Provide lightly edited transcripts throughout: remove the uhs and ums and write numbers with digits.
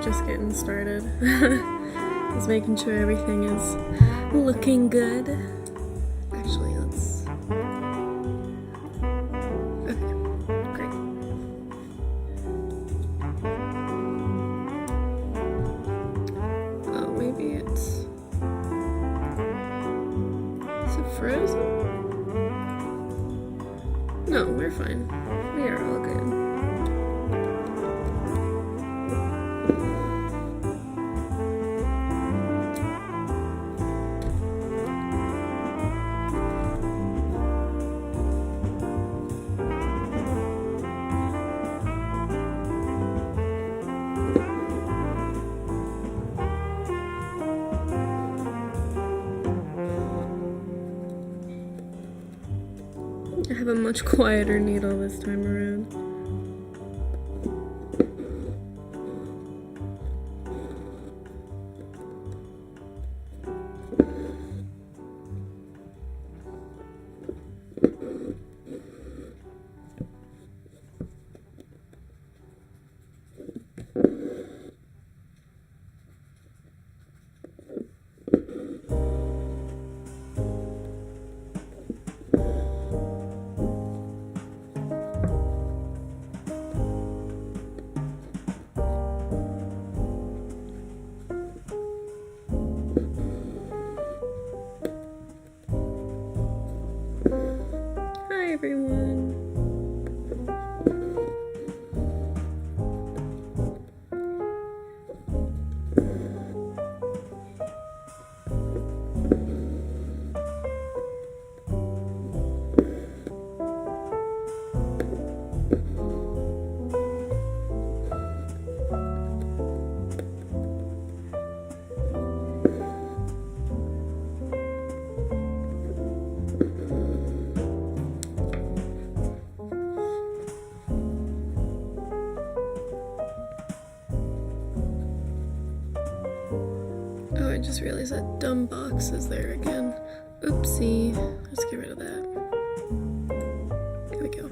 Just getting started. Just making sure everything is looking good. Actually, let's... Okay, great. Oh, maybe it's... Is it frozen? No, we're fine. We are all good. I have a much quieter needle this time around. Everyone. Oh, I just realized that dumb box is there again. Oopsie. Let's get rid of that. Here we go.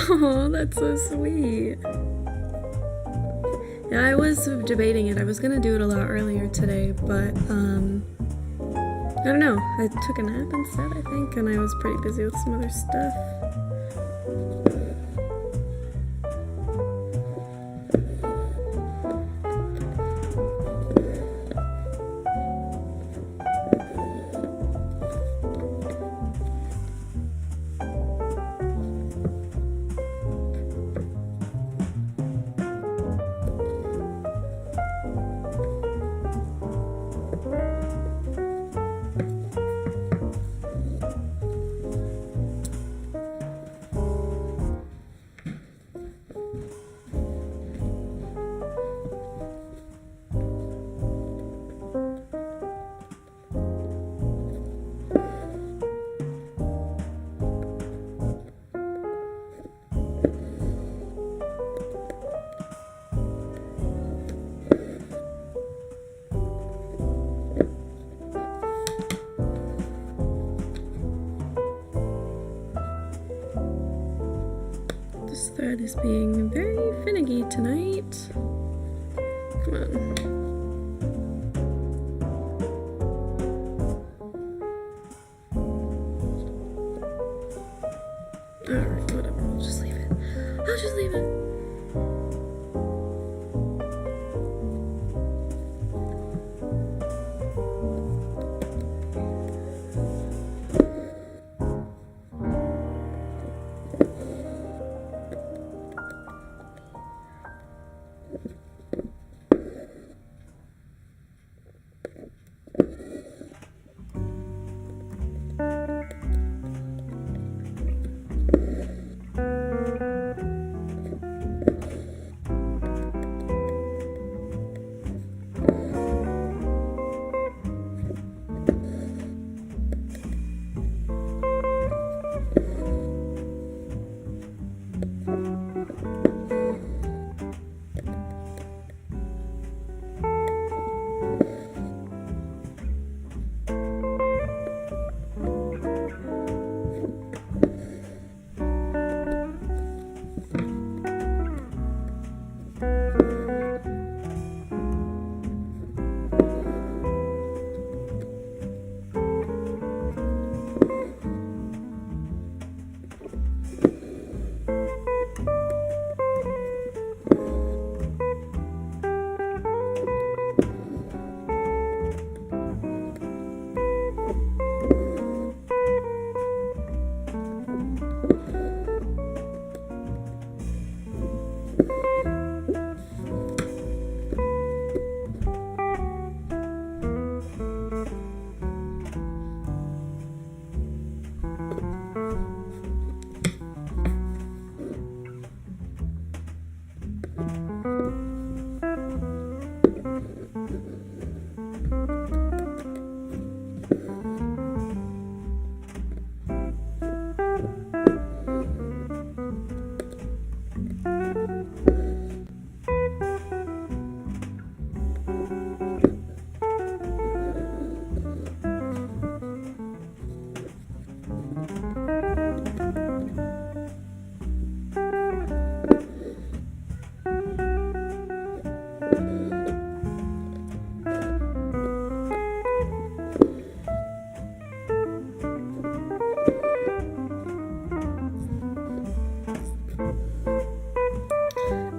Oh, that's so sweet. Yeah, I was debating it. I was gonna do it a lot earlier today, but I don't know. I took a nap instead, I think, and I was pretty busy with some other stuff. This thread is being very finicky tonight. Come on. Alright, whatever. I'll just leave it. I'll just leave it.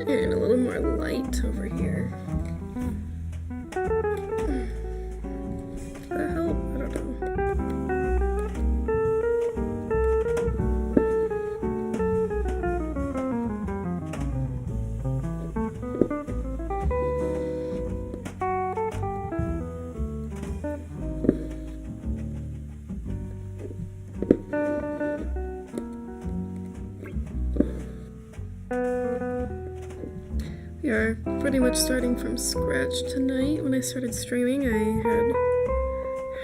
And a little more light over here. Does that help? I don't know. We are pretty much starting from scratch tonight. When I started streaming, I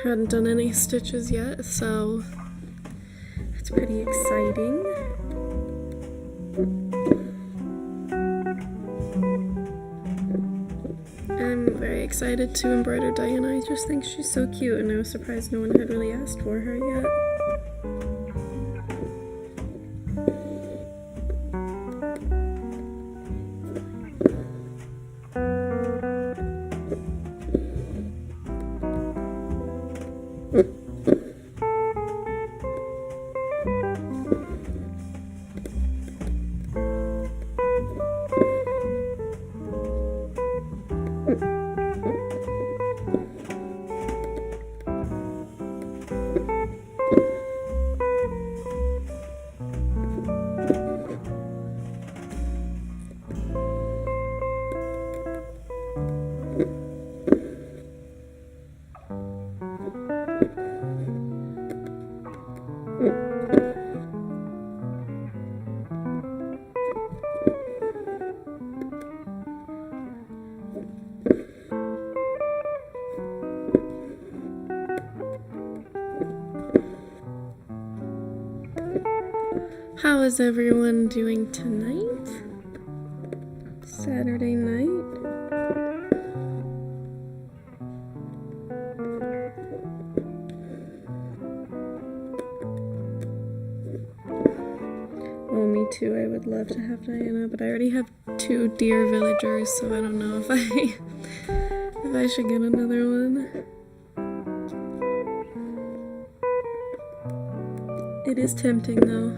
hadn't done any stitches yet, so it's pretty exciting. I'm very excited to embroider Diana. I just think she's so cute, and I was surprised no one had really asked for her yet. How is everyone doing tonight? Saturday night? Oh, me too. I would love to have Diana, but I already have 2 deer villagers, so I don't know if I should get another one. It is tempting though.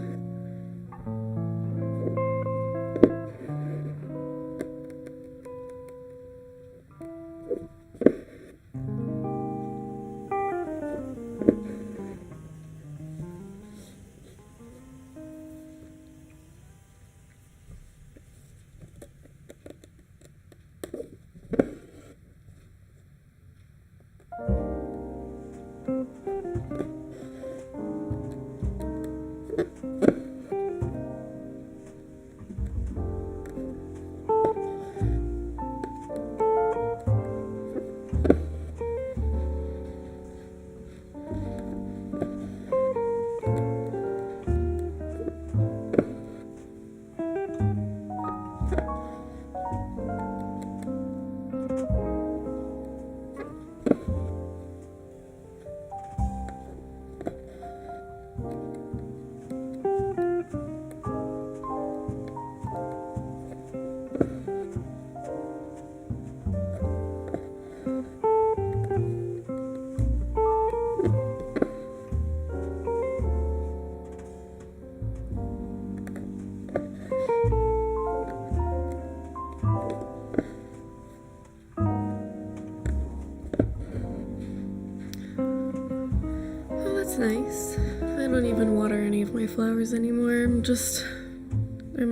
That's nice. I don't even water any of my flowers anymore. I'm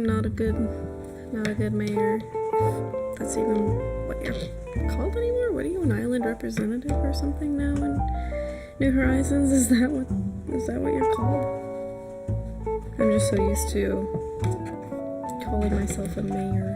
not a good mayor. If that's even what you're called anymore? What are you, an island representative or something now in New Horizons? Is that what you're called? I'm just so used to calling myself a mayor.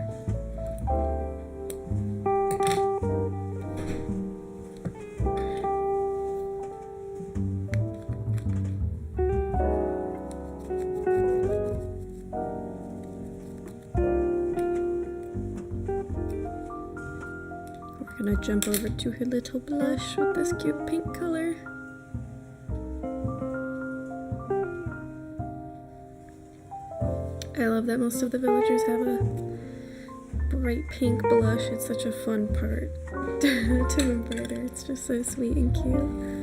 I'm gonna jump over to her little blush with this cute pink color. I love that most of the villagers have a bright pink blush. It's such a fun part to embroider. It's just so sweet and cute.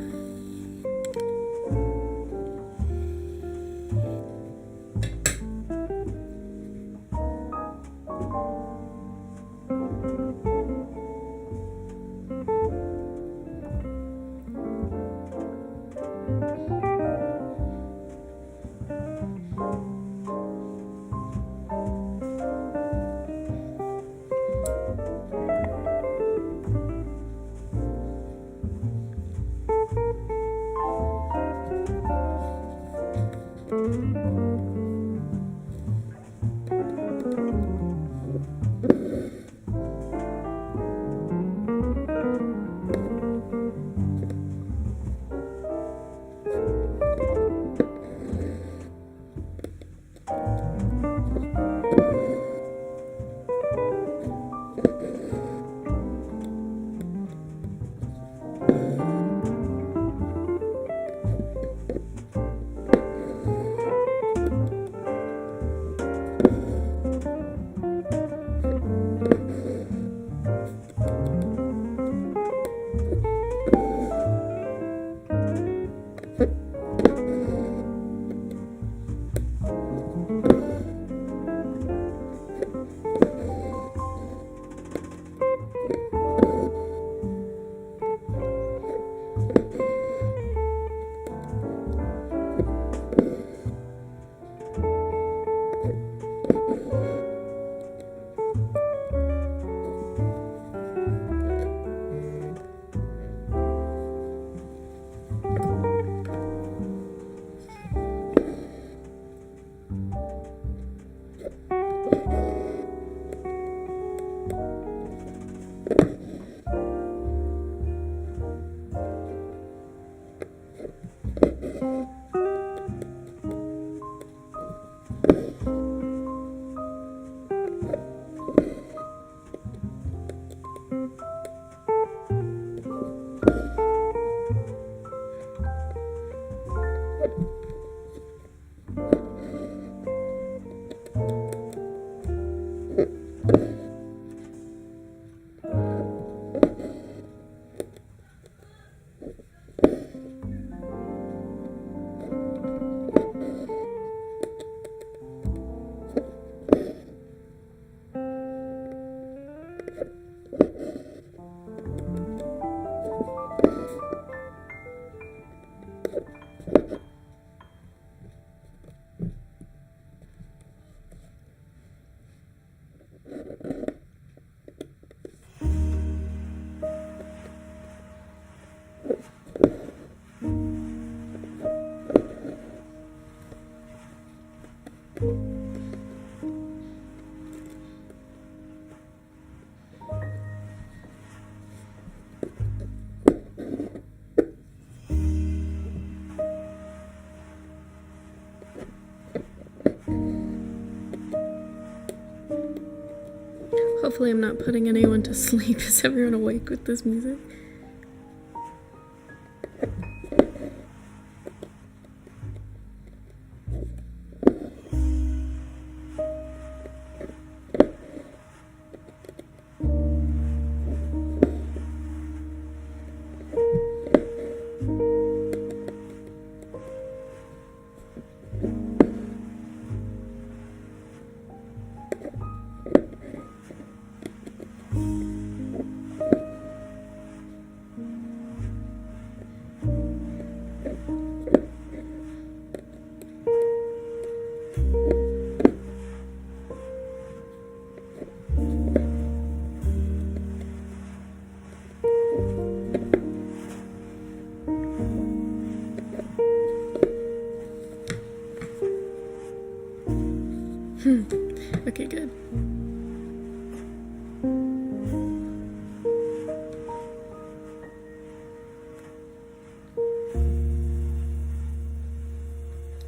Hopefully I'm not putting anyone to sleep. Is everyone awake with this music? Okay, good.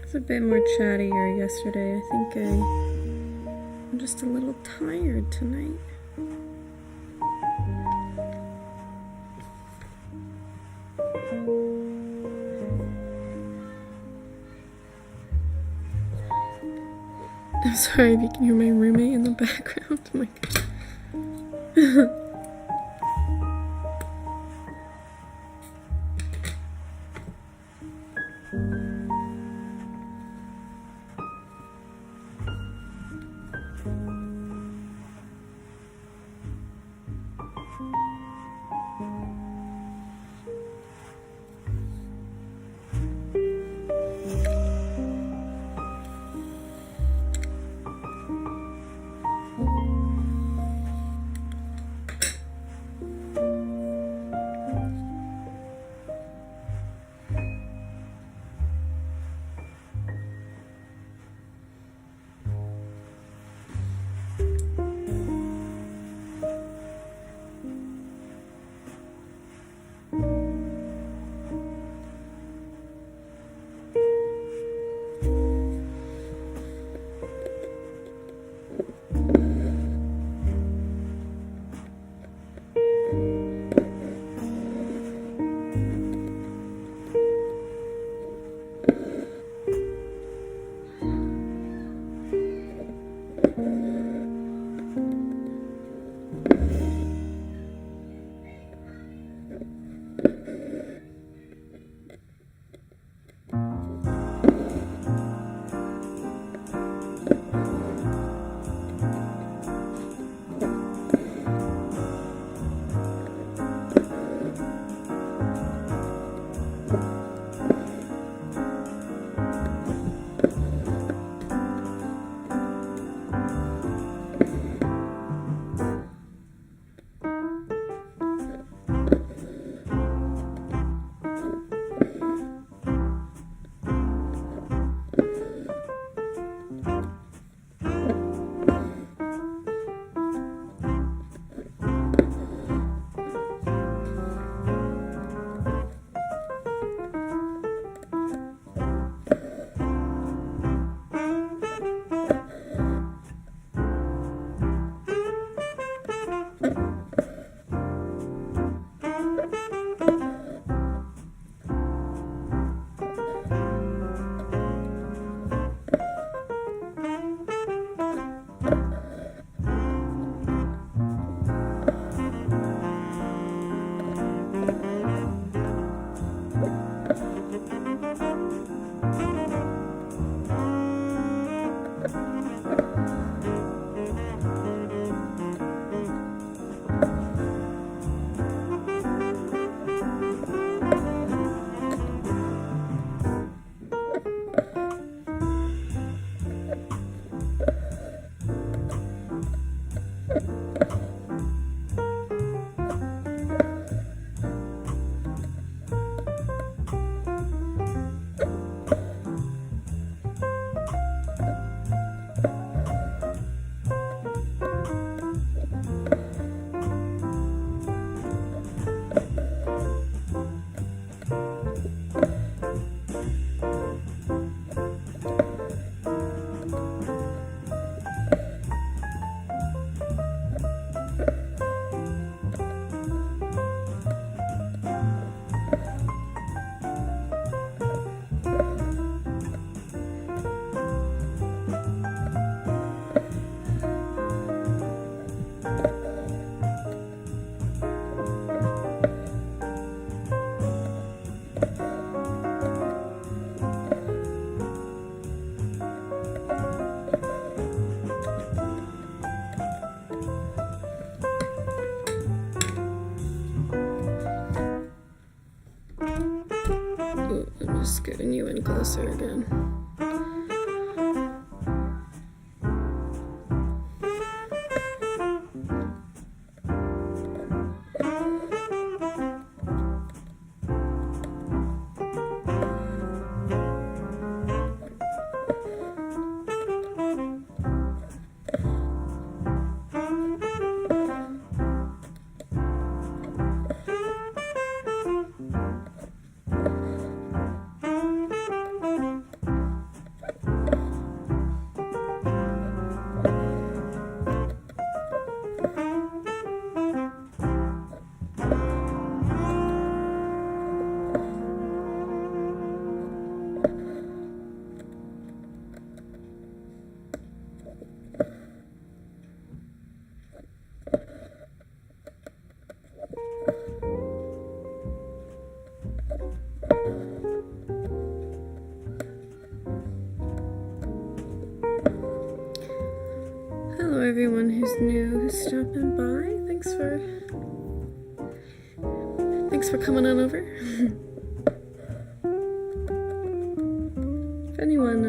It's a bit more chattier yesterday. I think I'm just a little tired tonight. I'm sorry if you can hear my roommate in the background. Oh my god. it closer again. Hello everyone who's new, who's stopping by. Thanks for coming on over. If anyone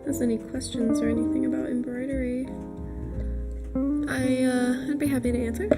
has any questions or anything about embroidery, I'd be happy to answer.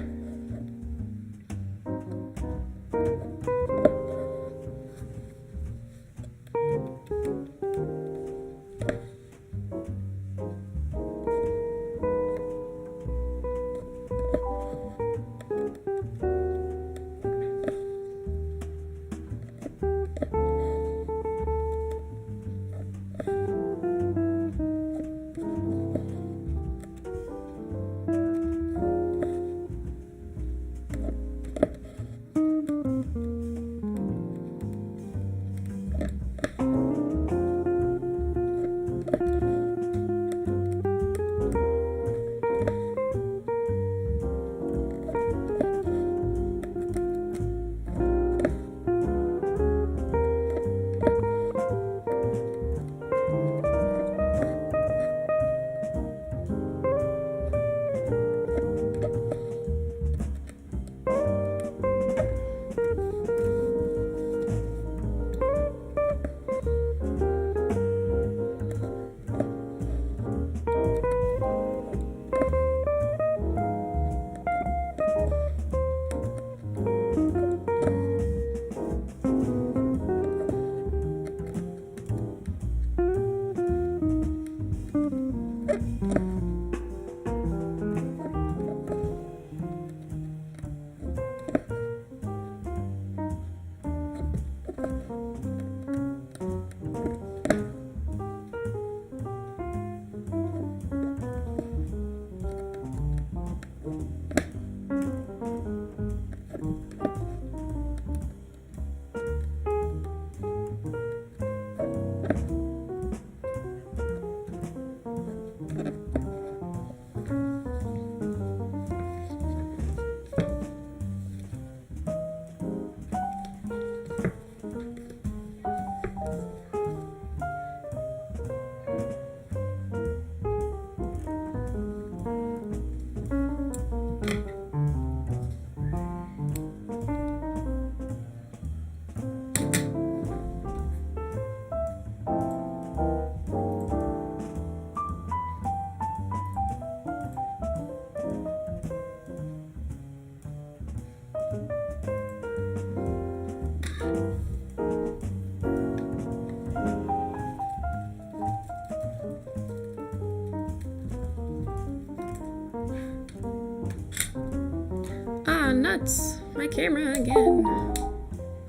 Nuts! My camera again.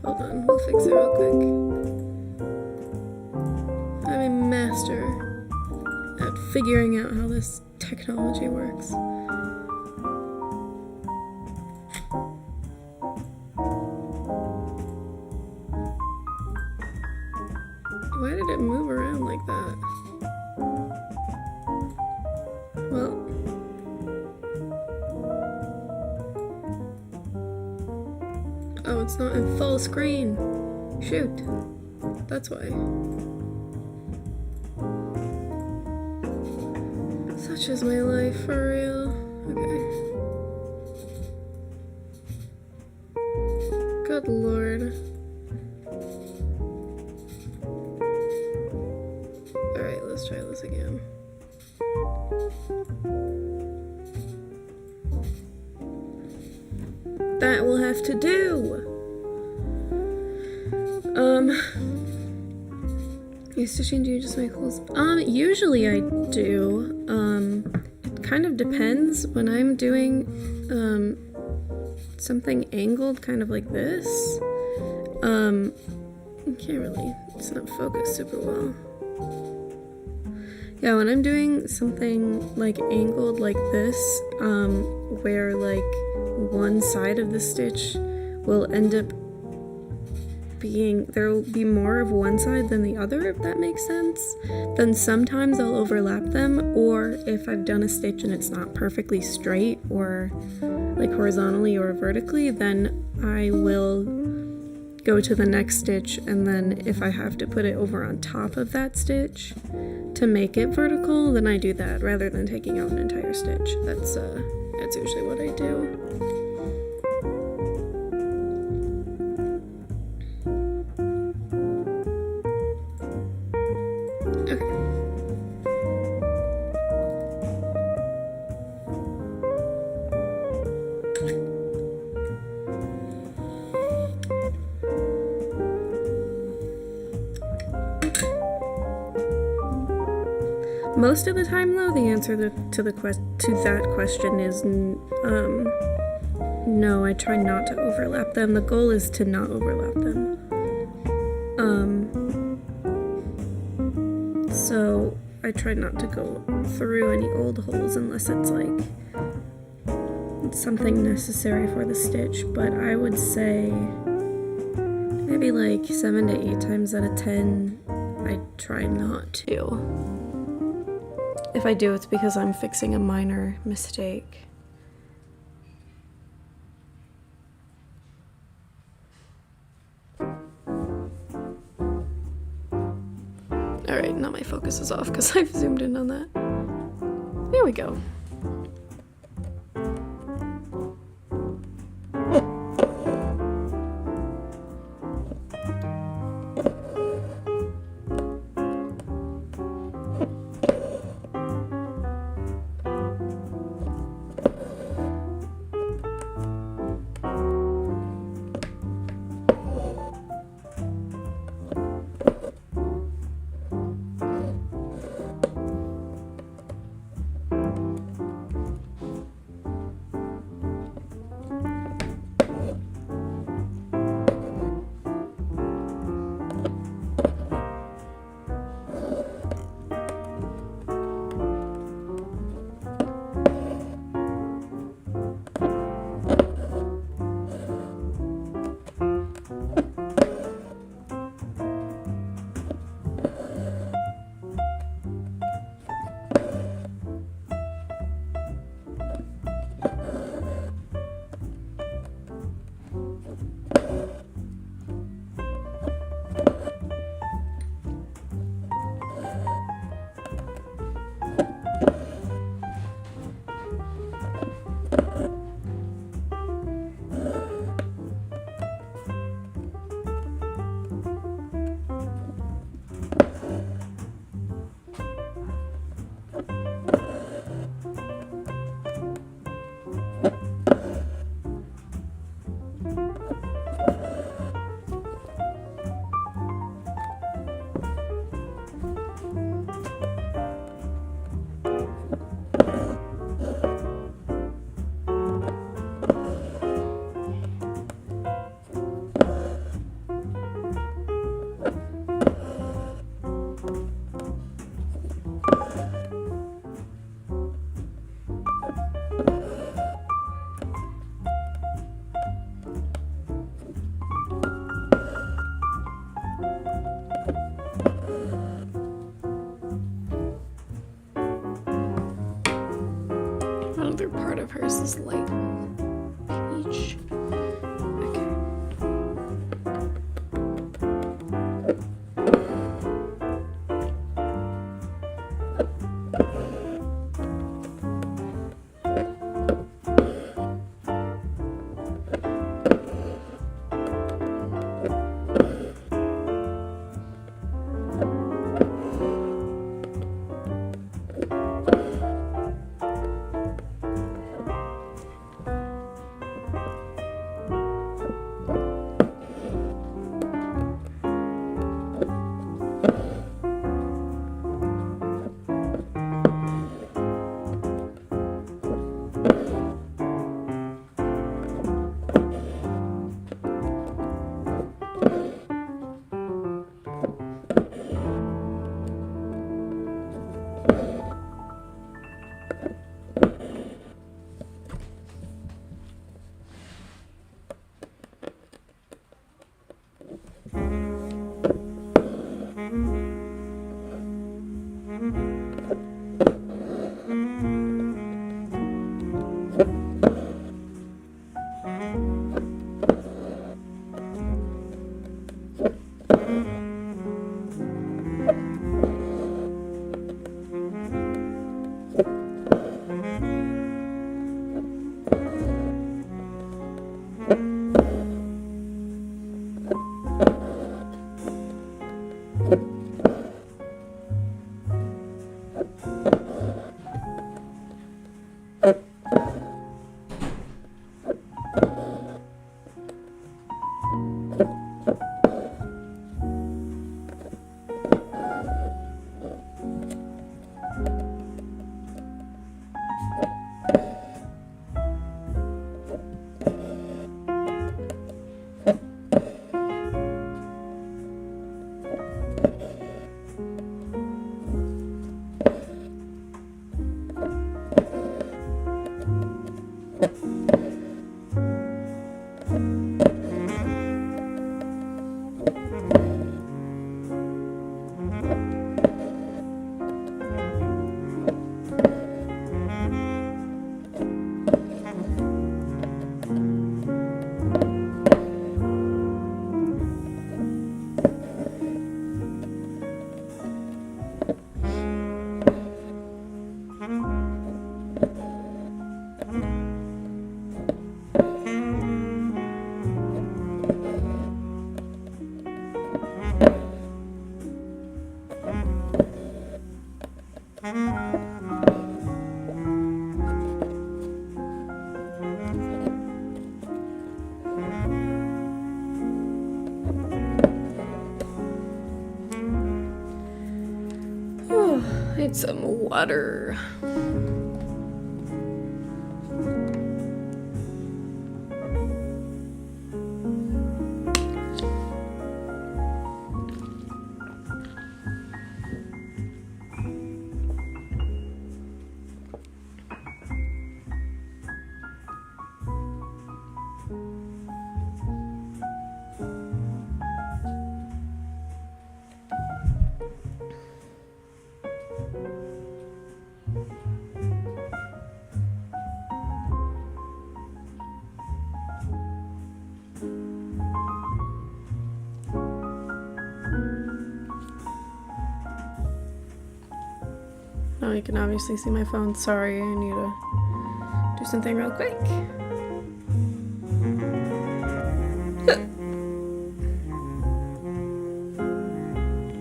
Hold on, we'll fix it real quick. I'm a master at figuring out how this technology works. Why did it move around like that? Well, oh, it's not in full screen. Shoot. That's why. Such is my life, for real. Okay. Good lord. let's try this again. That will have to do. You stitching, do you just make holes? Usually I do. It kind of depends. When I'm doing something angled, kind of like this, it's not focused super well. Yeah, when I'm doing something like angled like this, where like one side of the stitch will end up being, there will be more of one side than the other, if that makes sense, then sometimes I'll overlap them, or if I've done a stitch and it's not perfectly straight or like horizontally or vertically, then I will go to the next stitch, and then if I have to put it over on top of that stitch to make it vertical, then I do that rather than taking out an entire stitch. That's usually what I do. Most of the time, though, the answer to that question is no. I try not to overlap them. The goal is to not overlap them. So I try not to go through any old holes unless it's like something necessary for the stitch. But I would say maybe like 7 to 8 times out of 10, I try not to. If I do, it's because I'm fixing a minor mistake. Alright, now my focus is off because I've zoomed in on that. There we go. Another part of hers is light peach. Okay. Need some water. Oh, you can obviously see my phone. Sorry, I need to do something real quick.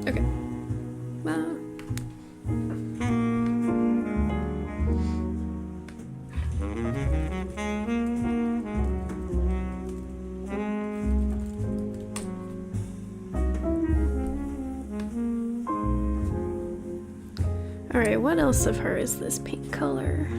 Okay. Alright, what else of her is this pink color?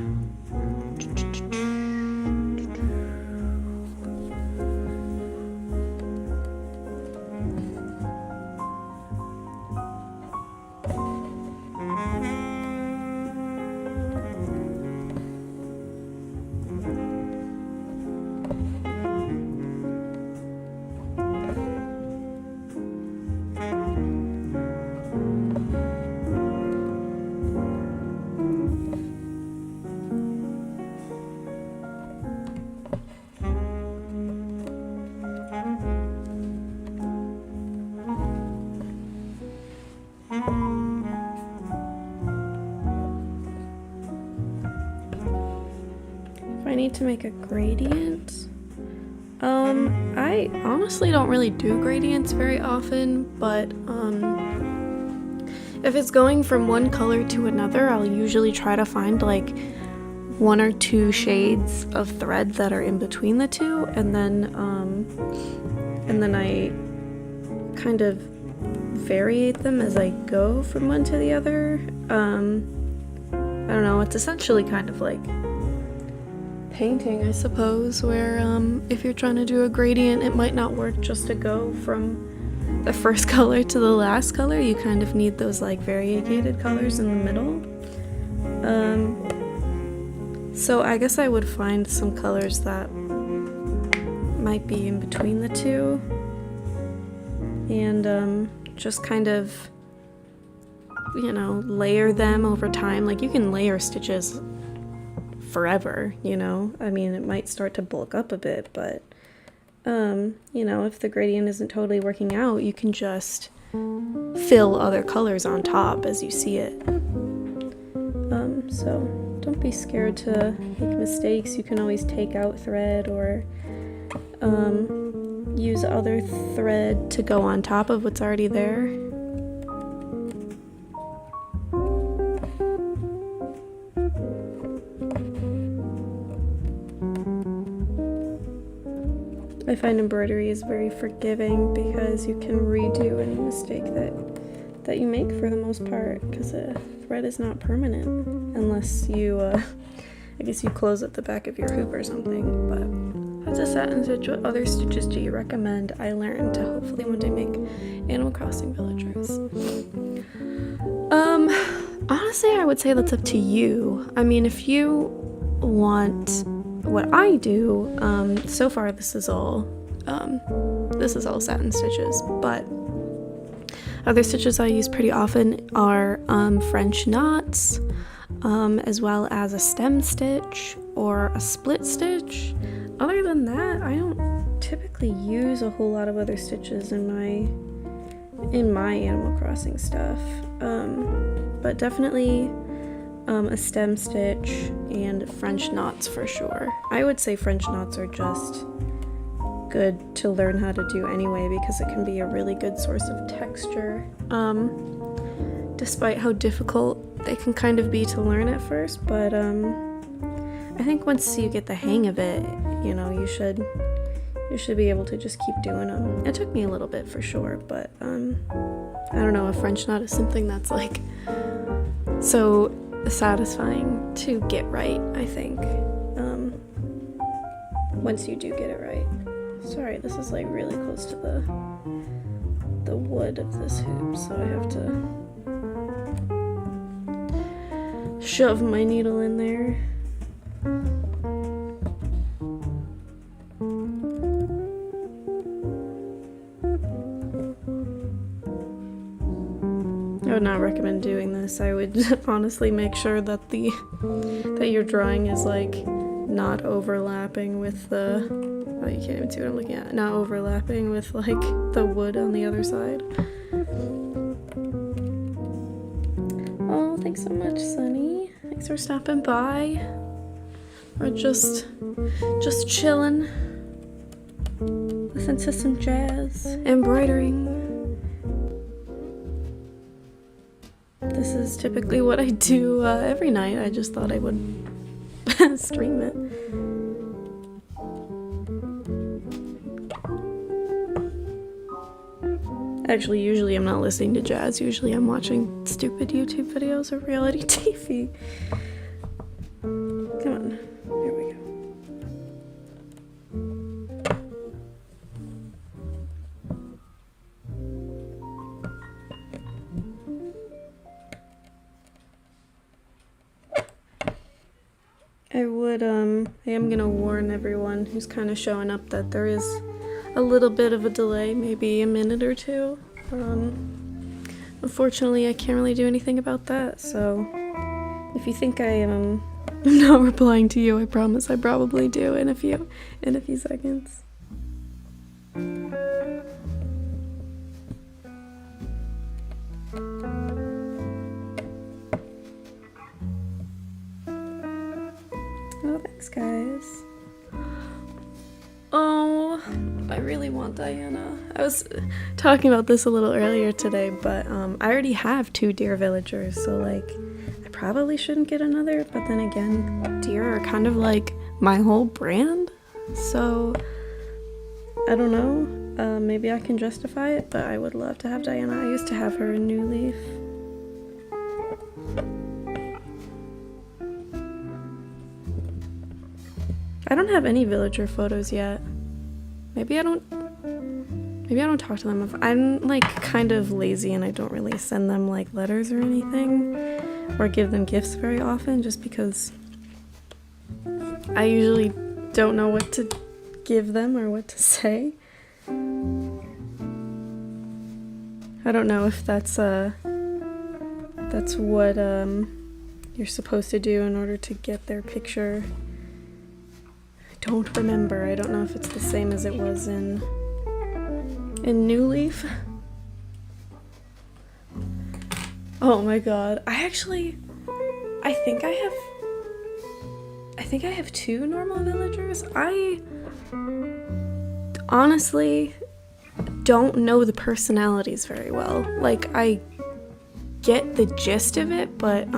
I need to make a gradient. I honestly don't really do gradients very often, but if it's going from one color to another, I'll usually try to find like 1 or 2 shades of thread that are in between the two, and then I kind of variate them as I go from one to the other. I don't know, it's essentially kind of like painting, I suppose, where if you're trying to do a gradient, it might not work just to go from the first color to the last color. You kind of need those like variegated colors in the middle. So I guess I would find some colors that might be in between the two, and just kind of, you know, layer them over time. Like, you can layer stitches forever, you know? I mean, it might start to bulk up a bit, but, you know, if the gradient isn't totally working out, you can just fill other colors on top as you see it. So don't be scared to make mistakes. You can always take out thread or use other thread to go on top of what's already there. I find embroidery is very forgiving because you can redo any mistake that you make for the most part, because a thread is not permanent unless you, I guess you close at the back of your hoop or something. But as a satin stitch, what other stitches do you recommend I learn to hopefully one day make Animal Crossing villagers? Honestly, I would say that's up to you. I mean, if you want what I do, so far this is all satin stitches, but other stitches I use pretty often are French knots, as well as a stem stitch or a split stitch. Other than that, I don't typically use a whole lot of other stitches in my Animal Crossing stuff, but definitely a stem stitch and French knots for sure. I would say French knots are just good to learn how to do anyway, because it can be a really good source of texture, despite how difficult they can kind of be to learn at first. But I think once you get the hang of it, you know, you should be able to just keep doing them. It took me a little bit for sure, but I don't know, a French knot is something that's like so satisfying to get right, I think, once you do get it right. Sorry, this is like really close to the wood of this hoop, so I have to shove my needle in there. I would not recommend doing this. I would honestly make sure that that your drawing is like not overlapping with the, oh, you can't even see what I'm looking at, not overlapping with like the wood on the other side. Oh, thanks so much, Sunny. Thanks for stopping by. Or just chilling, listen to some jazz, embroidering. This is typically what I do every night. I just thought I would stream it. Actually, usually I'm not listening to jazz. Usually I'm watching stupid YouTube videos or reality TV. Come on. Here we go. I am gonna warn everyone who's kind of showing up that there is a little bit of a delay, maybe a minute or two. Unfortunately, I can't really do anything about that, so if you think I am not replying to you, I promise I probably do in a few seconds. Oh, thanks, guys. Oh, I really want Diana. I was talking about this a little earlier today, but I already have 2 deer villagers, so like I probably shouldn't get another, but then again, deer are kind of like my whole brand, so I don't know. Maybe I can justify it, but I would love to have Diana. I used to have her in New Leaf. I don't have any villager photos yet. Maybe I don't talk to them. I'm like kind of lazy and I don't really send them like letters or anything or give them gifts very often, just because I usually don't know what to give them or what to say. I don't know if that's what you're supposed to do in order to get their picture. I don't remember. I don't know if it's the same as it was in New Leaf. Oh my god. I think I have 2 normal villagers. I honestly don't know the personalities very well. Like, I get the gist of it, but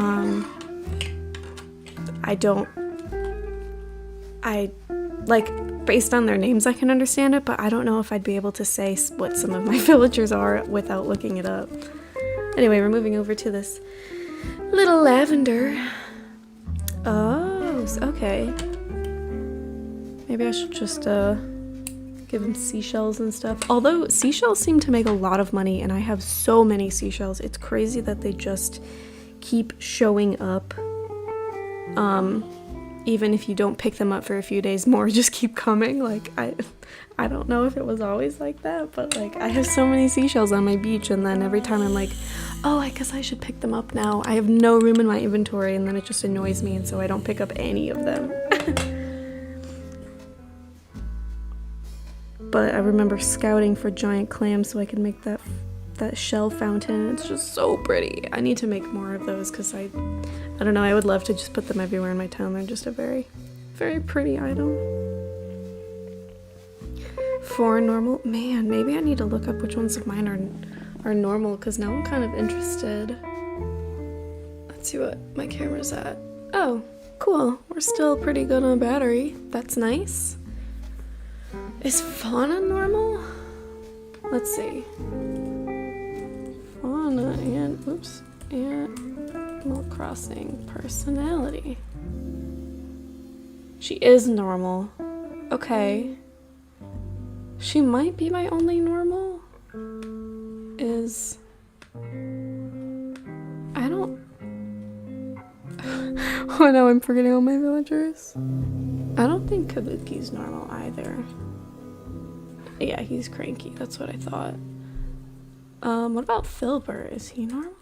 based on their names I can understand it, but I don't know if I'd be able to say what some of my villagers are without looking it up. Anyway, we're moving over to this little lavender. Oh, okay. Maybe I should just give him seashells and stuff. Although seashells seem to make a lot of money, and I have so many seashells. It's crazy that they just keep showing up. Even if you don't pick them up for a few days, more just keep coming. Like, I don't know if it was always like that, but like, I have so many seashells on my beach, and then every time I'm like, oh, I guess I should pick them up now. I have no room in my inventory, and then it just annoys me, and so I don't pick up any of them. But I remember scouting for giant clams so I could make that shell fountain. It's just so pretty. I need to make more of those because I don't know, I would love to just put them everywhere in my town. They're just a very, very pretty item. 4 normal. Man, maybe I need to look up which ones of mine are normal, because now I'm kind of interested. Let's see what my camera's at. Oh, cool. We're still pretty good on battery. That's nice. Is Fauna normal? Let's see. Fauna and Animal Crossing personality. She is normal. Okay. She might be my only normal. I don't... Oh no, I'm forgetting all my villagers. I don't think Kabuki's normal either. Yeah, he's cranky. That's what I thought. What about Filbert? Is he normal?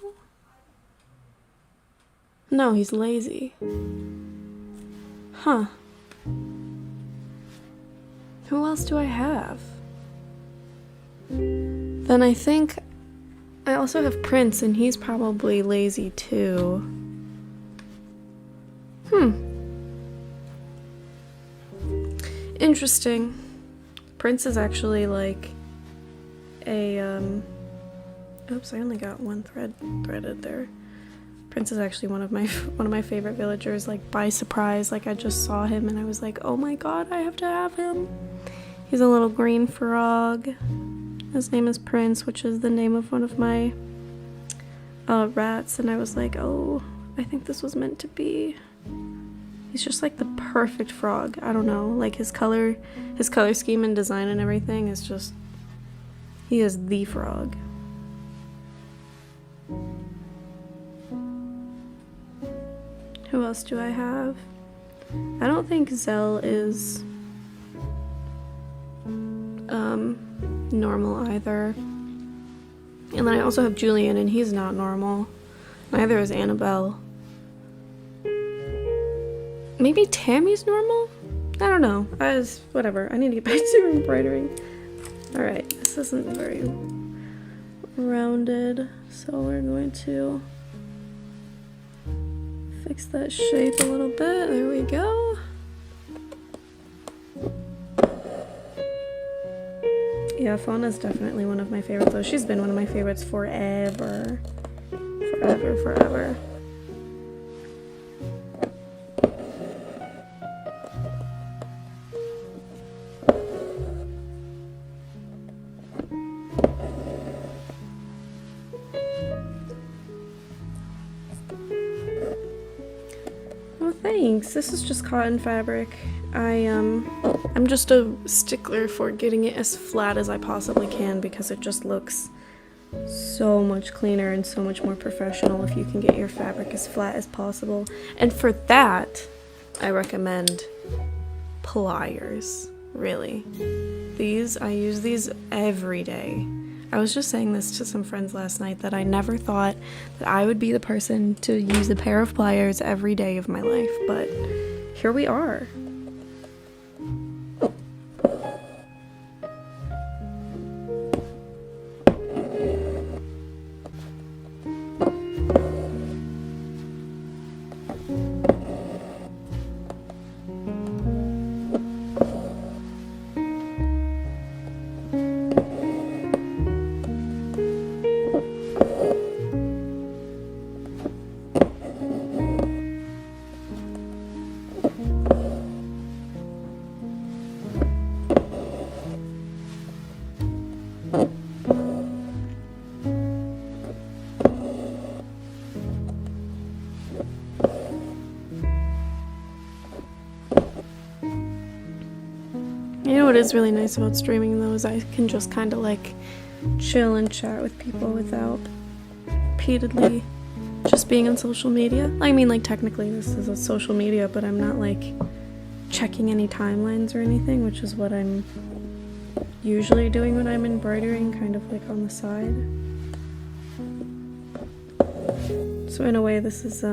No, he's lazy. Huh. Who else do I have? Then I think I also have Prince, and he's probably lazy too. Interesting. Prince is actually like a oops, I only got one thread threaded there. Prince is actually one of my favorite villagers, like by surprise. Like, I just saw him and I was like, oh my god, I have to have him. He's a little green frog. His name is Prince, which is the name of one of my rats, and I was like, oh, I think this was meant to be. He's just like the perfect frog. I don't know, like his color scheme and design and everything is just, he is the frog. Who else do I have? I don't think Zell is normal either. And then I also have Julian, and he's not normal. Neither is Annabelle. Maybe Tammy's normal? I don't know. Whatever. I need to get back to embroidering. Alright, this isn't very rounded, so we're going to fix that shape a little bit. There we go. Yeah, Fauna's definitely one of my favorites, though. She's been one of my favorites forever. Forever. Oh, thanks. This is just cotton fabric. I'm just a stickler for getting it as flat as I possibly can because it just looks so much cleaner and so much more professional if you can get your fabric as flat as possible. And for that, I recommend pliers, really. I use these every day. I was just saying this to some friends last night, that I never thought that I would be the person to use a pair of pliers every day of my life, but here we are. You know what is really nice about streaming though is I can just kind of like chill and chat with people without repeatedly just being on social media. I mean, like, technically this is a social media, but I'm not like checking any timelines or anything, which is what I'm usually doing when I'm embroidering, kind of like on the side. So in a way this is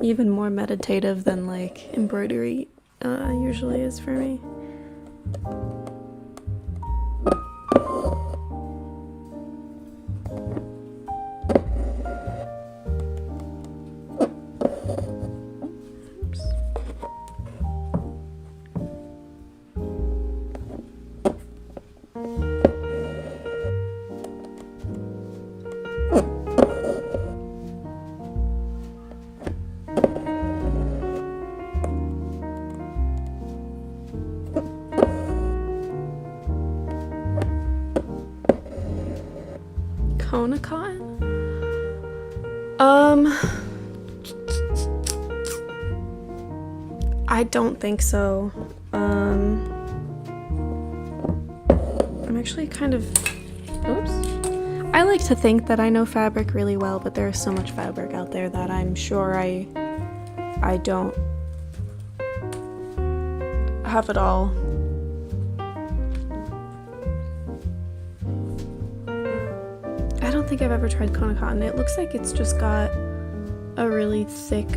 even more meditative than like embroidery usually is for me. Kona cotton? I don't think so. I'm actually kind of, oops. I like to think that I know fabric really well, but there is so much fabric out there that I'm sure I don't have it all. I don't think I've ever tried Kona cotton. It looks like it's just got a really thick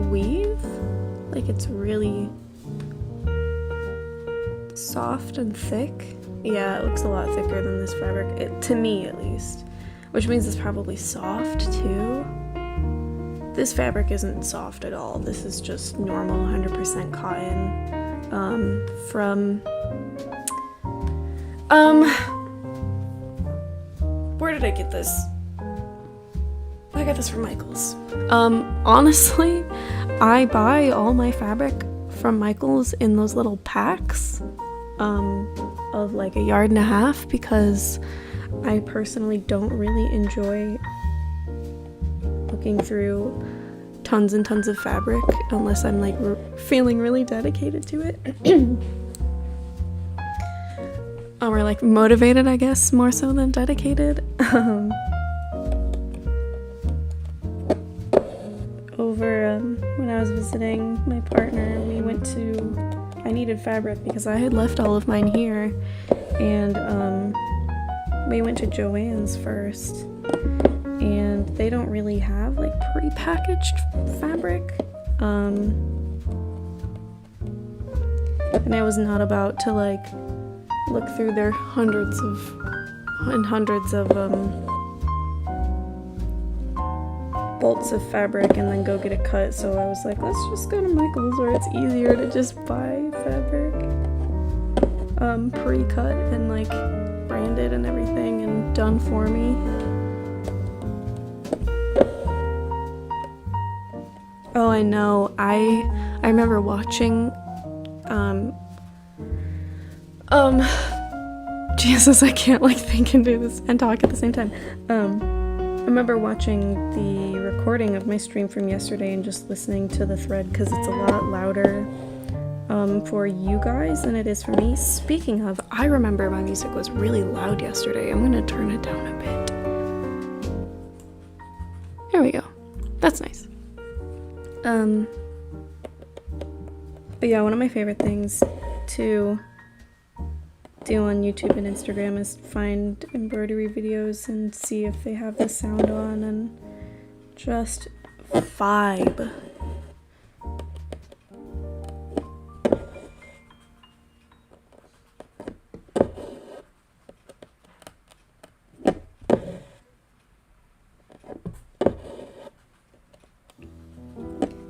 weave. Like it's really soft and thick. Yeah, it looks a lot thicker than this fabric, to me at least. Which means it's probably soft too. This fabric isn't soft at all. This is just normal 100% cotton from where did I get this? I got this from Michael's. Honestly, I buy all my fabric from Michael's in those little packs of like 1.5 yards because I personally don't really enjoy looking through tons and tons of fabric unless I'm like feeling really dedicated to it. Or like motivated, I guess, more so than dedicated. Over when I was visiting my partner, we went to, I needed fabric because I had left all of mine here, and we went to Joann's first, and they don't really have like pre-packaged fabric, and I was not about to like look through their hundreds of bolts of fabric and then go get a cut, so I was like, let's just go to Michael's where it's easier to just buy fabric pre-cut and like branded and everything and done for me. Oh, I know. I remember watching Jesus, I can't like think and do this and talk at the same time. I remember watching the recording of my stream from yesterday and just listening to the thread because it's a lot louder for you guys than it is for me. Speaking of, I remember my music was really loud yesterday. I'm gonna turn it down a bit. There we go. That's nice. But yeah, one of my favorite things to do on YouTube and Instagram is find embroidery videos and see if they have the sound on and just vibe.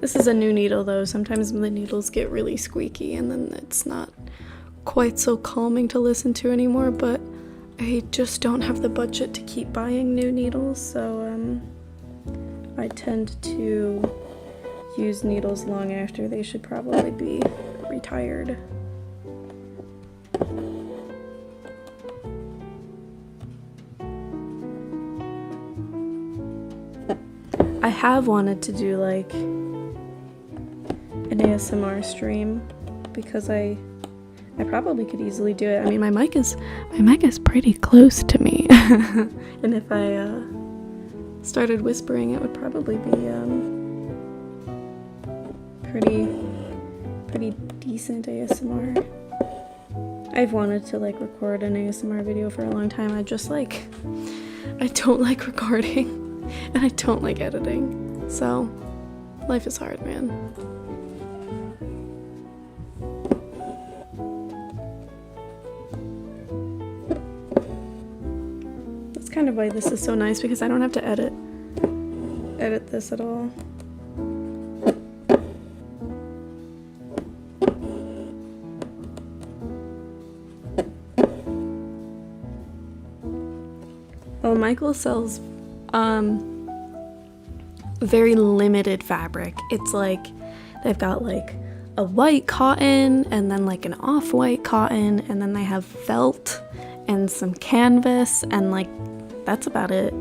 This is a new needle though. Sometimes the needles get really squeaky and then it's not quite so calming to listen to anymore, but I just don't have the budget to keep buying new needles, so I tend to use needles long after they should probably be retired. I have wanted to do like an ASMR stream because I probably could easily do it. I mean, my mic is pretty close to me, and if I started whispering, it would probably be pretty decent ASMR. I've wanted to like record an ASMR video for a long time. I don't like recording, and I don't like editing. So life is hard, man. Kind of why this is so nice, because I don't have to edit this at all. Oh, Michael sells very limited fabric. It's like they've got like a white cotton and then like an off-white cotton, and then they have felt and some canvas, and like that's about it,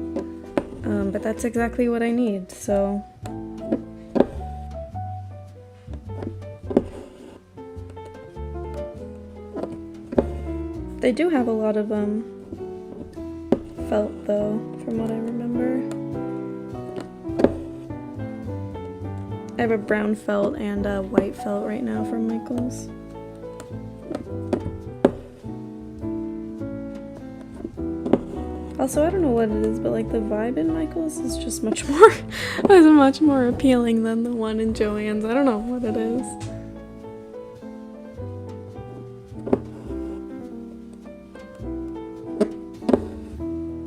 but that's exactly what I need, so. They do have a lot of felt though, from what I remember. I have a brown felt and a white felt right now from Michael's. Also, I don't know what it is, but like the vibe in Michael's is just much more appealing than the one in Joann's. I don't know what it is.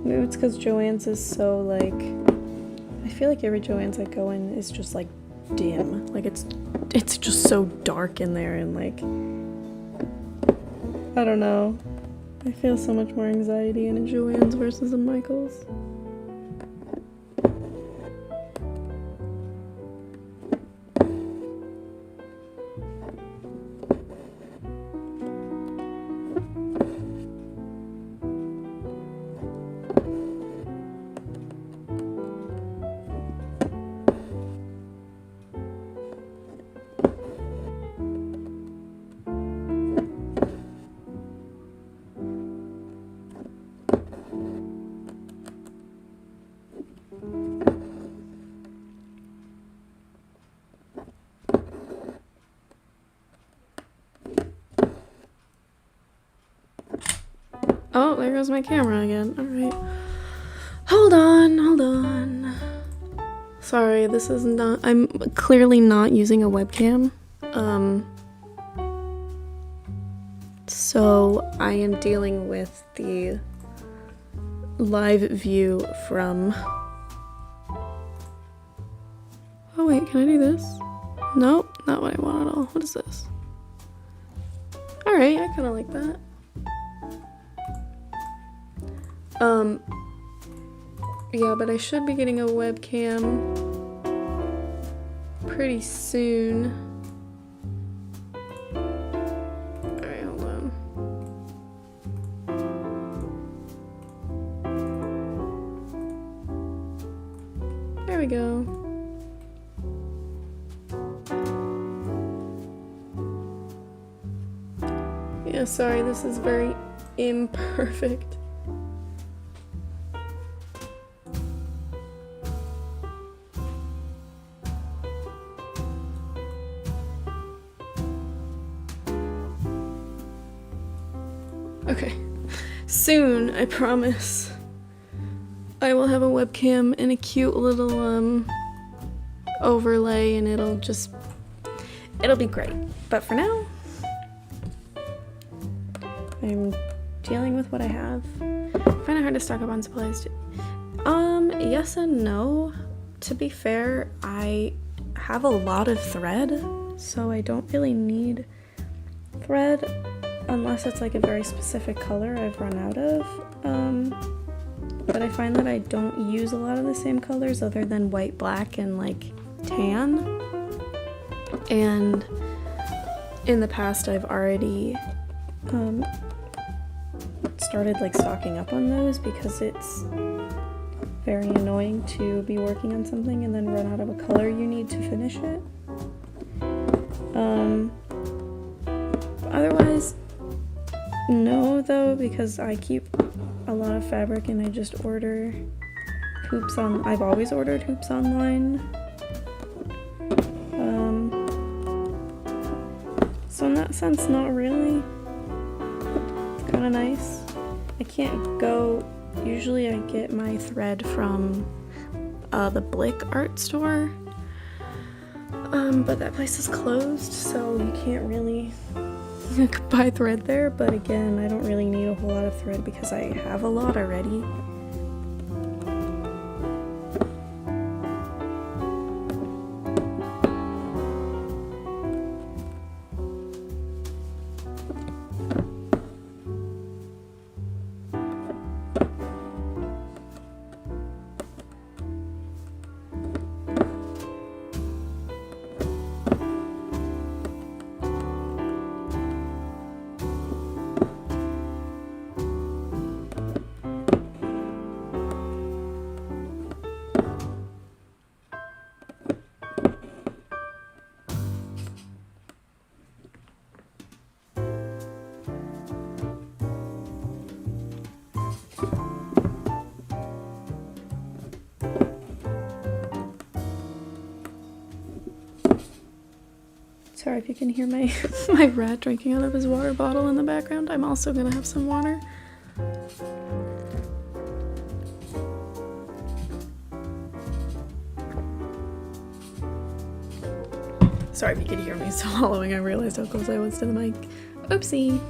Maybe it's because Joann's is so like, I feel like every Joann's I go in is just like dim. Like it's just so dark in there, and like, I don't know. I feel so much more anxiety in a Joann's versus a Michael's. Oh, there goes my camera again. Alright. Hold on. Sorry, this is not, I'm clearly not using a webcam. So I am dealing with the live view from, oh wait, can I do this? Nope, not what I want at all. What is this? Alright, I kinda like that. Yeah, but I should be getting a webcam pretty soon. Alright, hold on. There we go. Yeah, sorry, this is very imperfect. Okay. Soon, I promise, I will have a webcam and a cute little overlay, and it'll be great. But for now, I'm dealing with what I have. I find it hard to stock up on supplies. Yes and no. To be fair, I have a lot of thread, so I don't really need thread unless it's like a very specific color I've run out of. But I find that I don't use a lot of the same colors other than white, black, and like tan. And in the past, I've already started like stocking up on those because it's very annoying to be working on something and then run out of a color you need to finish it. Otherwise, no though, because I keep a lot of fabric and I just order hoops on. I've always ordered hoops online. So in that sense, not really. It's kind of nice. I can't go. Usually I get my thread from the Blick art store, but that place is closed, so you can't really buy thread there. But again, I don't really need a whole lot of thread because I have a lot already. Sorry if you can hear my my rat drinking out of his water bottle in the background. I'm also gonna have some water. Sorry if you could hear me swallowing. I realized how close I was to the mic. Oopsie.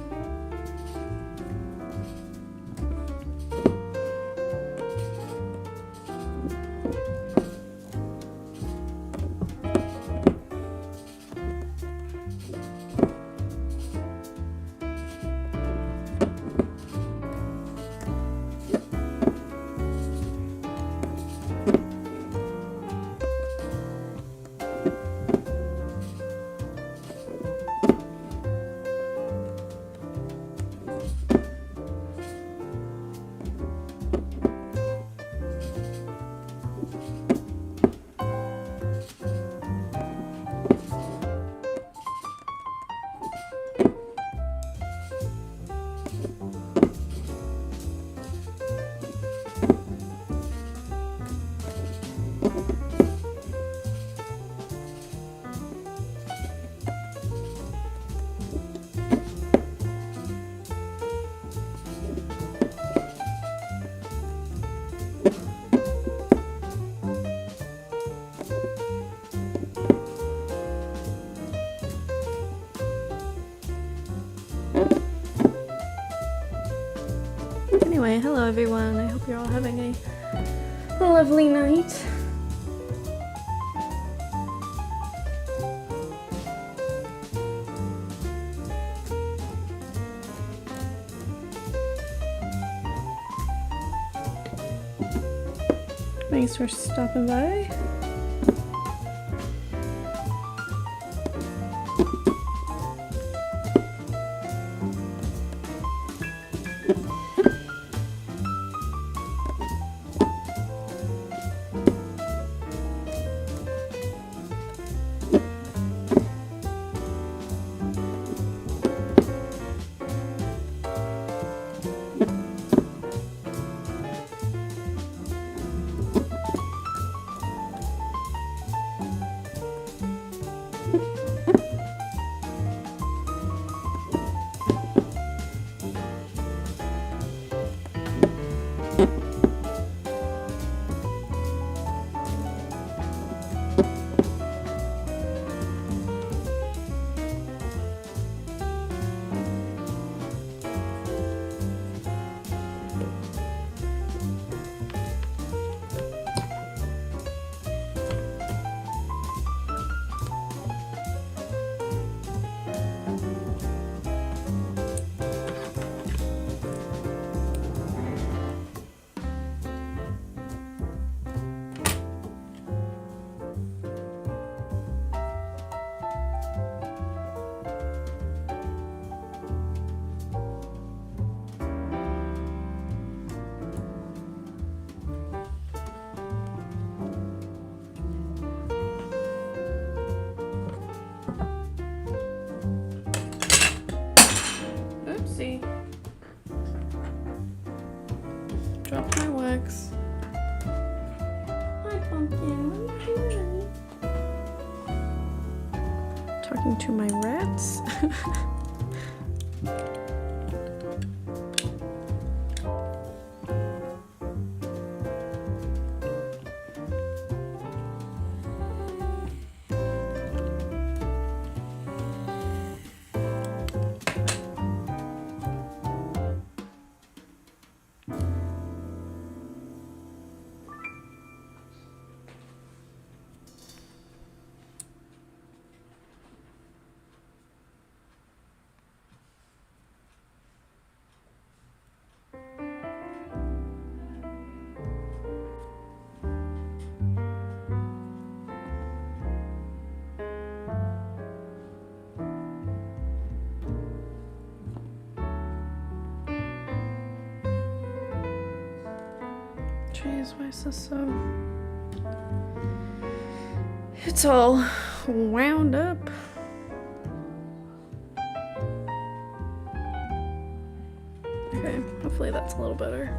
Anyway, hello everyone. I hope you're all having a lovely night. Thanks for stopping by. talking to my rats. Jeez, why is this so... It's all wound up. Okay, hopefully that's a little better.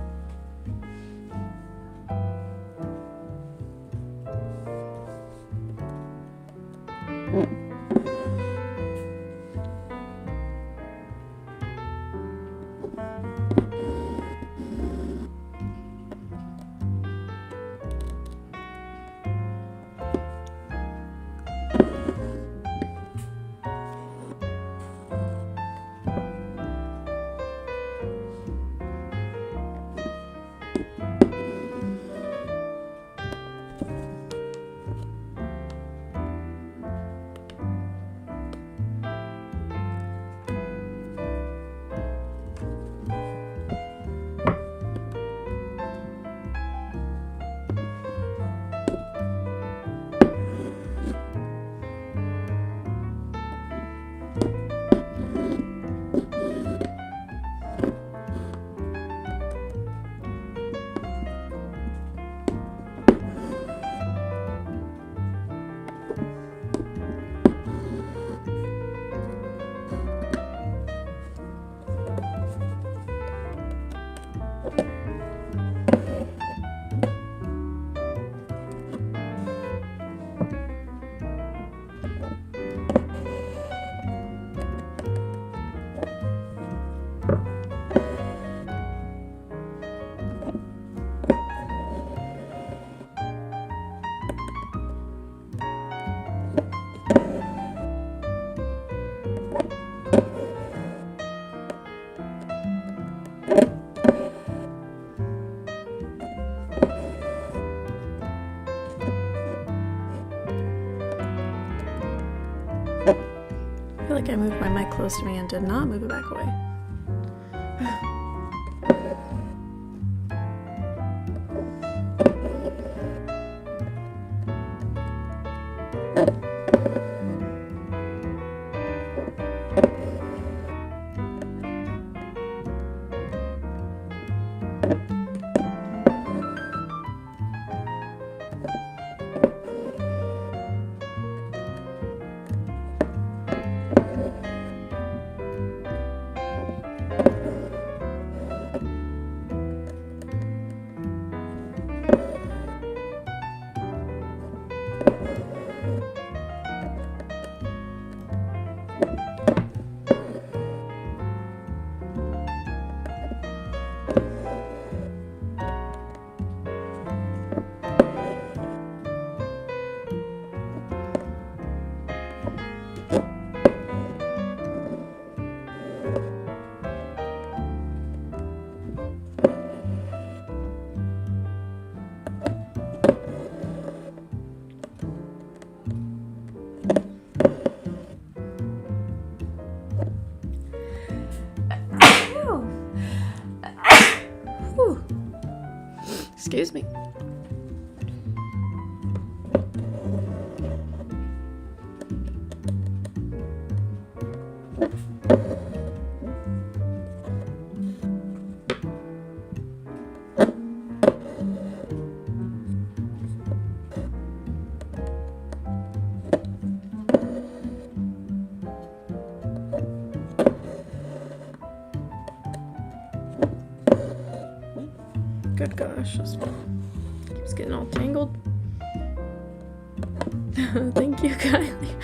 I feel like I moved my mic close to me and did not move it back away. Excuse me. Good gosh, this keeps getting all tangled. Thank you, Kylie.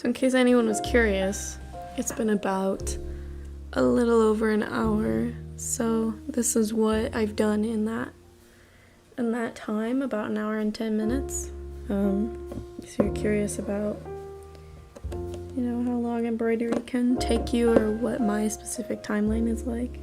So in case anyone was curious, it's been about a little over an hour. So this is what I've done in that time, about an hour and 10 minutes. So you're curious about, you know, how long embroidery can take you or what my specific timeline is like.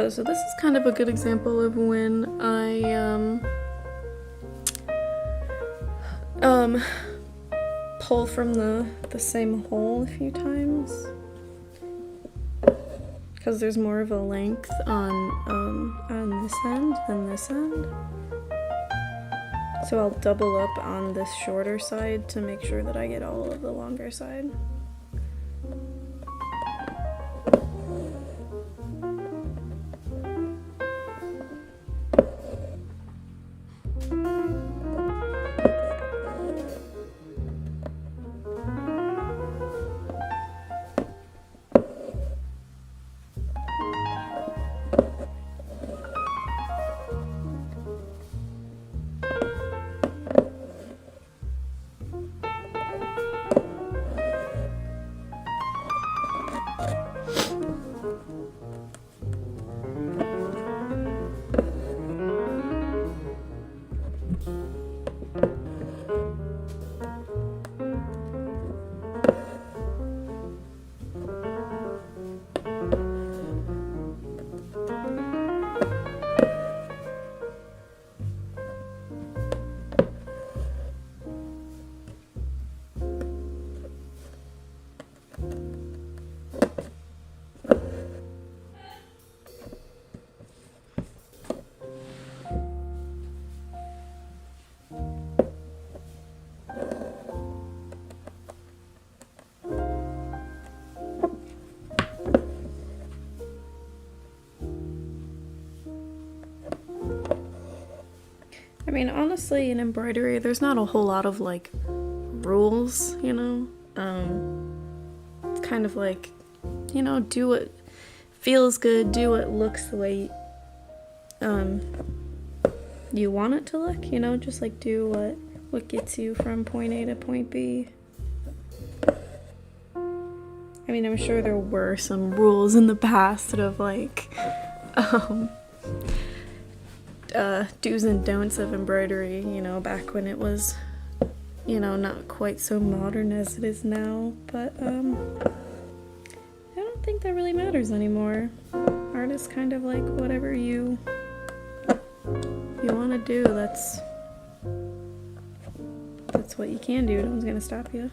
So this is kind of a good example of when I pull from the same hole a few times, because there's more of a length on this end than this end. So I'll double up on this shorter side to make sure that I get all of the longer side. I mean, honestly, in embroidery, there's not a whole lot of, like, rules, you know? It's kind of like, you know, do what feels good, do what looks the way you want it to look, you know? Just, like, do what gets you from point A to point B. I mean, I'm sure there were some rules in the past of, like, do's and don'ts of embroidery, you know, back when it was, you know, not quite so modern as it is now, but I don't think that really matters anymore. Art is kind of like whatever you want to do, that's what you can do, no one's gonna stop you.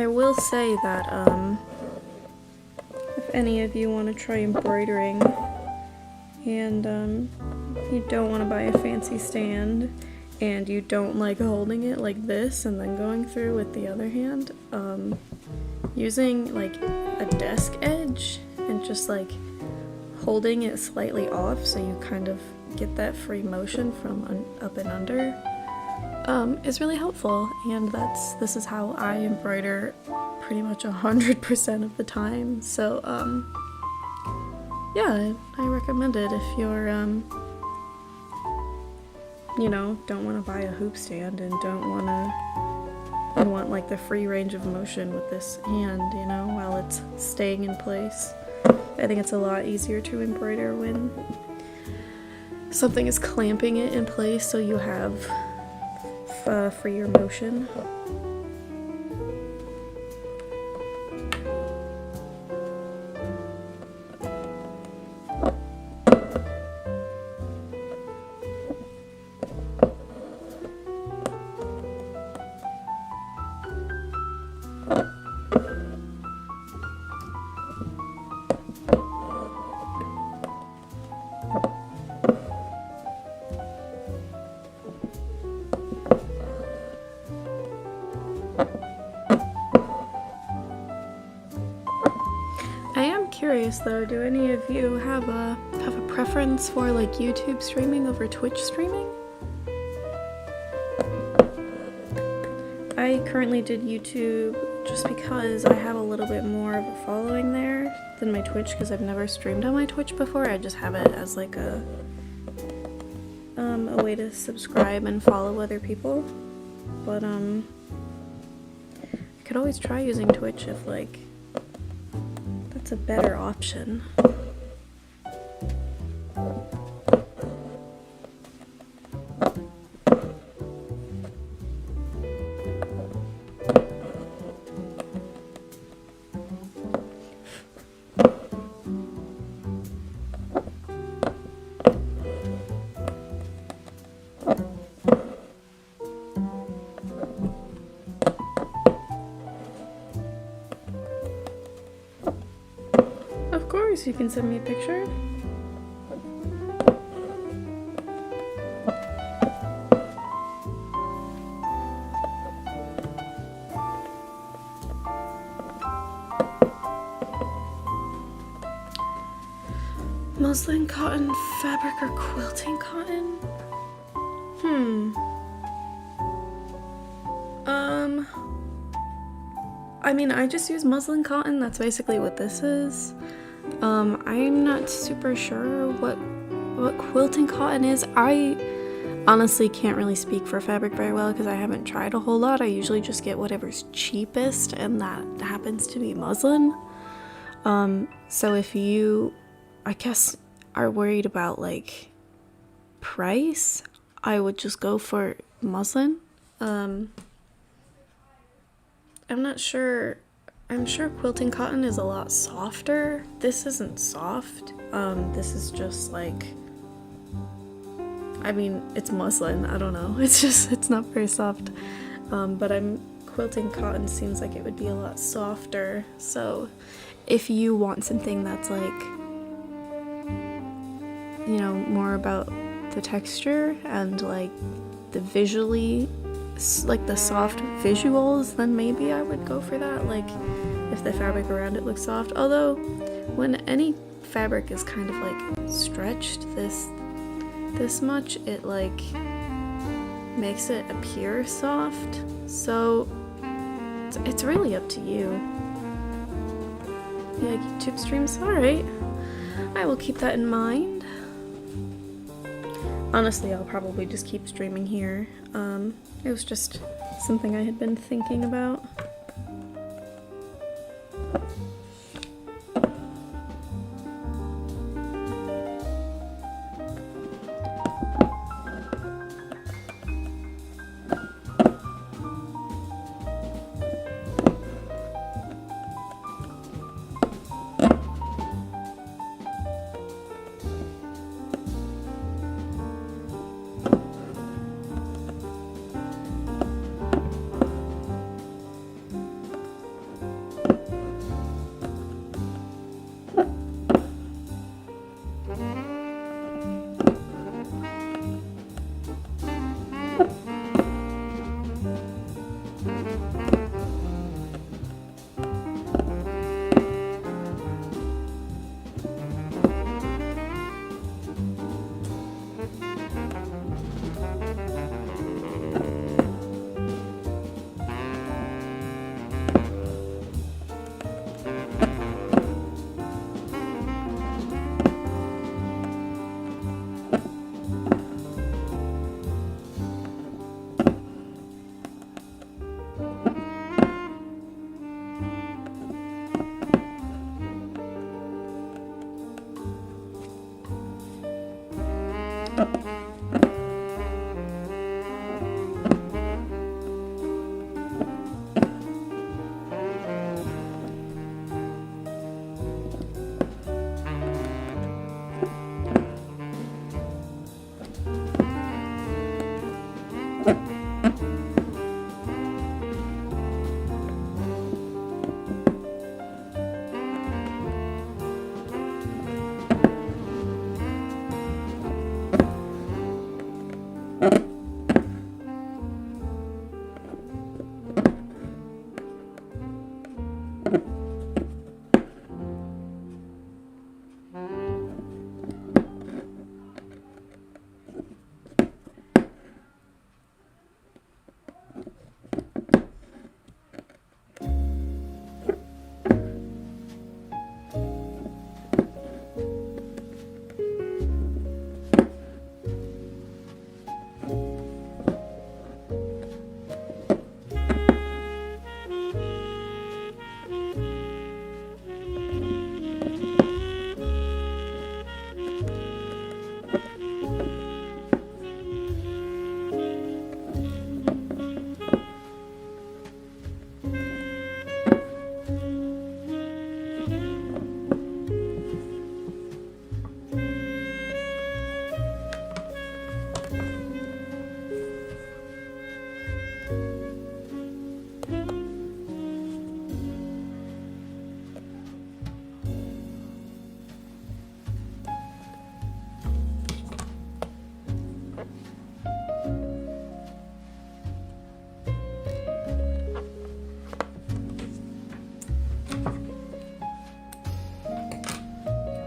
I will say that if any of you want to try embroidering and you don't want to buy a fancy stand and you don't like holding it like this and then going through with the other hand, using like a desk edge and just like holding it slightly off so you kind of get that free motion from up and under is really helpful, and this is how I embroider pretty much 100% of the time. So yeah, I recommend it if you're you know, don't want to buy a hoop stand and want like the free range of motion with this hand, you know, while it's staying in place. I think it's a lot easier to embroider when something is clamping it in place so you have freer motion. Curious though, do any of you have a preference for like YouTube streaming over Twitch streaming? I currently did YouTube just because I have a little bit more of a following there than my Twitch, because I've never streamed on my Twitch before. I just have it as like a way to subscribe and follow other people. But I could always try using Twitch if like that's a better option. Of course, you can send me a picture. Muslin, cotton, fabric, or quilting cotton? I mean, I just use muslin cotton. That's basically what this is. I'm not super sure what quilting cotton is. I honestly can't really speak for fabric very well because I haven't tried a whole lot. I usually just get whatever's cheapest, and that happens to be muslin. So if you, I guess, are worried about like price, I would just go for muslin. I'm not sure. I'm sure quilting cotton is a lot softer. This isn't soft. This is just like, I mean, it's muslin. I don't know. It's not very soft. But quilting cotton seems like it would be a lot softer. So if you want something that's like, you know, more about the texture and like the visually, like the soft visuals, then maybe I would go for that. Like if the fabric around it looks soft. Although when any fabric is kind of like stretched this much, it like makes it appear soft. So it's really up to you. Yeah, YouTube streams, alright. I will keep that in mind. Honestly, I'll probably just keep streaming here. It was just something I had been thinking about.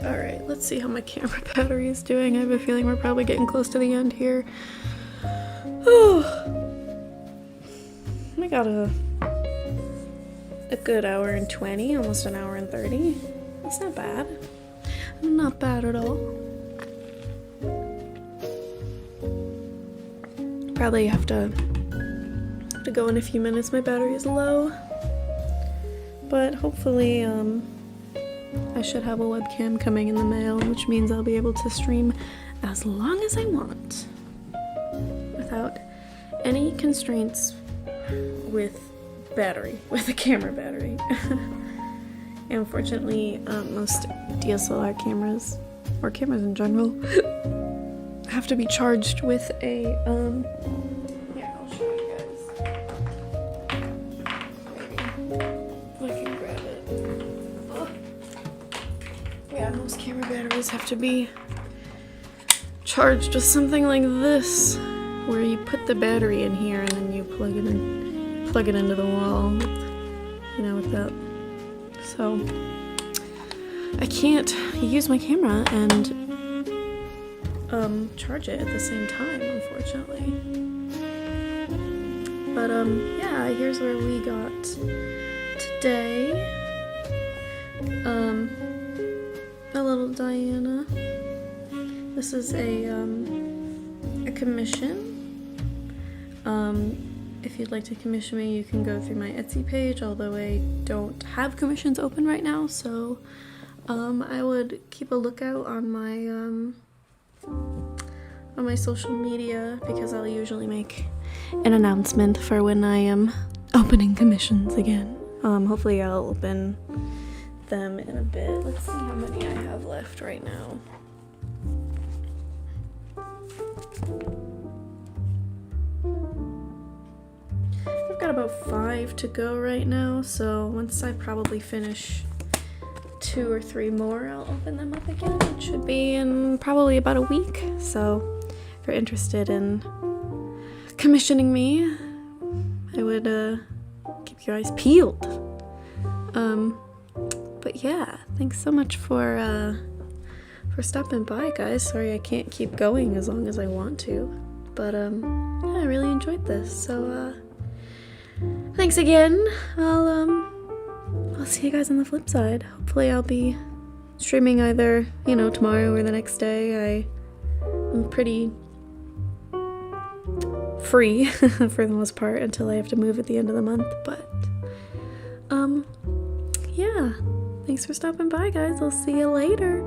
Alright, let's see how my camera battery is doing. I have a feeling we're probably getting close to the end here. Oh, we got a good hour and 20, almost an hour and 30. That's not bad. Not bad at all. Probably have to go in a few minutes. My battery is low. But hopefully, I should have a webcam coming in the mail, which means I'll be able to stream as long as I want without any constraints with a camera battery. Unfortunately, most DSLR cameras, or cameras in general, have to be charged with a, here, I'll show you guys. Maybe I can grab it. Oh. Yeah, most camera batteries have to be charged with something like this, where you put the battery in here and then you plug it into the wall, with that. So I can't use my camera and charge it at the same time, unfortunately. But yeah, here's where we got today. A little Diana. This is a commission. If you'd like to commission me, you can go through my Etsy page, although I don't have commissions open right now, so I would keep a lookout on my social media, because I'll usually make an announcement for when I am opening commissions again. Hopefully I'll open them in a bit. Let's see how many I have left right now. I've got about 5 to go right now, so once I probably finish 2 or 3 more, I'll open them up again. It should be in probably about a week, so if you're interested in commissioning me, I would keep your eyes peeled. But yeah, thanks so much for stopping by, guys. Sorry I can't keep going as long as I want to, but yeah, I really enjoyed this, so thanks again. I'll see you guys on the flip side. Hopefully I'll be streaming either, tomorrow or the next day. I'm pretty free for the most part until I have to move at the end of the month, but yeah, thanks for stopping by, guys. I'll see you later.